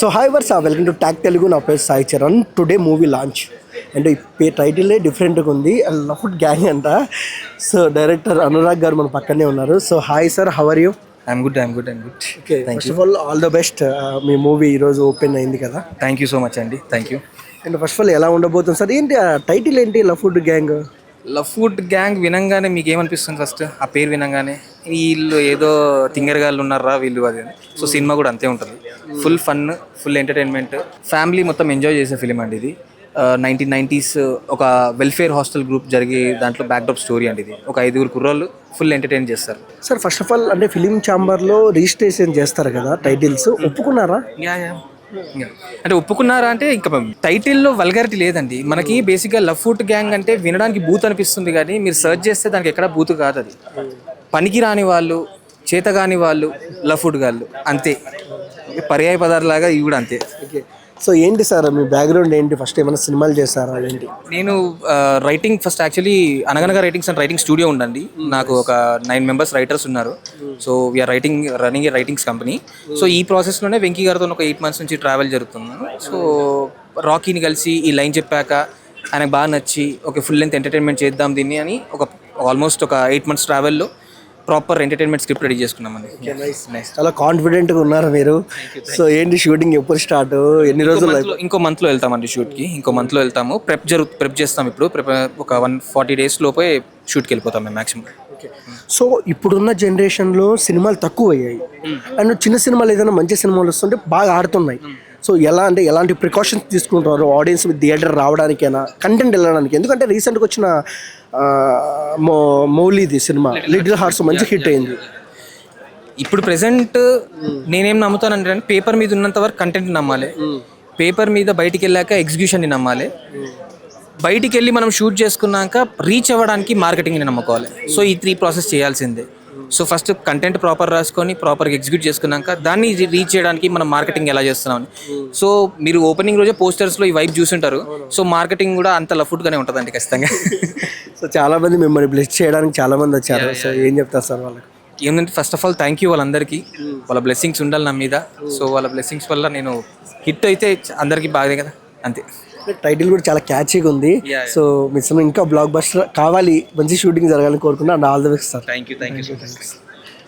So hi viewers welcome to talk Telugu. నా పేరు Sai Charan. Today movie launch అంటే టైటిలే డిఫరెంట్గా ఉంది, లఫ్ట్ గ్యాంగ్ అంట. సో డైరెక్టర్ అనురాగ్ గారు మన పక్కనే ఉన్నారు. So hi sir, how are you? I'm good. Okay, first of all the best. మీ మూవీ ఈరోజు ఓపెన్ అయింది కదా. థ్యాంక్ యూ సో మచ్ అండి. Thank you. And first of all ఎలా ఉండబోతుంది సార్? ఏంటి టైటిల్ ఏంటి, లఫ్ట్ గ్యాంగ్? లఫ్ట్ గ్యాంగ్ వినంగానే మీకు ఏమనిపిస్తుంది? ఫస్ట్ ఆ పేరు వినంగానే వీళ్ళు ఏదో తింగరగాళ్ళు ఉన్నారా వీళ్ళు అది. సో సినిమా కూడా అంతే ఉంటుంది. Full fun, full entertainment, family మొత్తం ఎంజాయ్ చేసే ఫిలిం అండి ఇది. 1990s ఒక వెల్ఫేర్ హాస్టల్ గ్రూప్ జరిగే దాంట్లో బ్యాక్డ్రాప్ స్టోరీ అండి ఇది. ఒక 5 కుర్రోళ్ళు ఫుల్ ఎంటర్టైన్ చేస్తారు. సార్ ఫస్ట్ ఆఫ్ ఆల్ అంటే ఫిలిం ఛాంబర్లో రిజిస్ట్రేషన్ చేస్తారు కదా టైటిల్స్, ఒప్పుకున్నారా? అంటే ఒప్పుకున్నారా అంటే ఇంకా టైటిల్లో వల్గారిటీ లేదండి మనకి. బేసిక్గా లఫ్ట్ గ్యాంగ్ అంటే వినడానికి బూత్ అనిపిస్తుంది, కానీ మీరు సెర్చ్ చేస్తే దానికి ఎక్కడ బూత్ కాదు. అది పనికి రాని వాళ్ళు, చేతగాని వాళ్ళు, లఫ్ట్ గాళ్ళు అంతే. పర్యాయ పదార్థలాగా ఇవి కూడా అంతే. ఓకే, సో ఏంటి సార్ మీ బ్యాక్గ్రౌండ్ ఏంటి? ఫస్ట్ ఏమైనా సినిమాలు చేస్తారా ఏంటి? నేను writing first actually Anaganaga writings and writing studio ఉండండి. నాకు ఒక 9 members రైటర్స్ ఉన్నారు. So we are running a writings company. సో ఈ ప్రాసెస్లోనే వెంకీ గారితో ఒక 8 months నుంచి ట్రావెల్ జరుగుతున్నాను. సో రాకీని కలిసి ఈ లైన్ చెప్పాక ఆయనకు బాగా నచ్చి ఒక ఫుల్ లెంత్ ఎంటర్టైన్మెంట్ చేద్దాం దీన్ని అని ఆల్మోస్ట్ ఒక 8 months ట్రావెల్లో ప్రాపర్ ఎంటర్టైన్మెంట్ స్క్రిప్ట్ రెడీ చేసుకున్నామండి. చాలా కాన్ఫిడెంట్గా ఉన్నారు మీరు. సో ఏంటి షూటింగ్ ఎప్పుడు స్టార్ట్, ఎన్ని రోజులు? ఇంకో మంత్లో వెళ్తామండి షూట్కి. ఇంకో మంత్లో వెళ్తాము. ప్రెప్ చేస్తాం. ఇప్పుడు ఒక 140 days లోపే షూట్కి వెళ్ళిపోతాం మేము మ్యాక్సిమం. సో ఇప్పుడున్న జనరేషన్లో సినిమాలు తక్కువ అయ్యాయి, అండ్ చిన్న సినిమాలు ఏదైనా మంచి సినిమాలు వస్తుంటే బాగా ఆడుతున్నాయి. సో ఎలా అంటే ఎలాంటి ప్రికాషన్స్ తీసుకుంటారు ఆడియన్స్ థియేటర్ రావడానికైనా, కంటెంట్ వెళ్ళడానికి? ఎందుకంటే రీసెంట్గా వచ్చిన మౌలీది సినిమా లిటిల్ హార్ట్స్ మంచి హిట్ అయింది. ఇప్పుడు ప్రెసెంట్ నేనేం నమ్ముతానంటే పేపర్ మీద ఉన్నంత వరకు కంటెంట్ నమ్మాలి, పేపర్ మీద బయటికి వెళ్ళాక ఎగ్జిక్యూషన్ని నమ్మాలి, బయటికి వెళ్ళి మనం షూట్ చేసుకున్నాక రీచ్ అవ్వడానికి మార్కెటింగ్ని నమ్ముకోవాలి. సో ఈ 3 ప్రాసెస్ చేయాల్సిందే. సో ఫస్ట్ కంటెంట్ ప్రాపర్ రాసుకొని ప్రాపర్గా ఎగ్జిక్యూట్ చేసుకున్నాక దాన్ని రీచ్ చేయడానికి మనం మార్కెటింగ్ ఎలా చేస్తున్నామని. సో మీరు ఓపెనింగ్ రోజే పోస్టర్స్లో ఈ వైబ్ చూసుంటారు. సో మార్కెటింగ్ కూడా అంత లఫ్ట్గానే ఉంటుందండి ఖచ్చితంగా. సో చాలామంది మిమ్మల్ని బ్లెస్ చేయడానికి చాలామంది వచ్చారు. సో ఏం చెప్తారు సార్ వాళ్ళకి? ఏంటంటే first of all thank you వాళ్ళందరికీ. వాళ్ళ బ్లెస్సింగ్స్ ఉండాలి నా మీద. సో వాళ్ళ బ్లెస్సింగ్స్ వల్ల నేను హిట్ అయితే అందరికీ బాగా కదా, అంతే. టైటిల్ కూడా చాలా క్యాచీగా ఉంది. సో మీ సినిమా ఇంకా బ్లాక్ బస్టర్ కావాలి, మంచి షూటింగ్ జరగాలని కోరుకున్నా. And all the best sir. Thank you so much.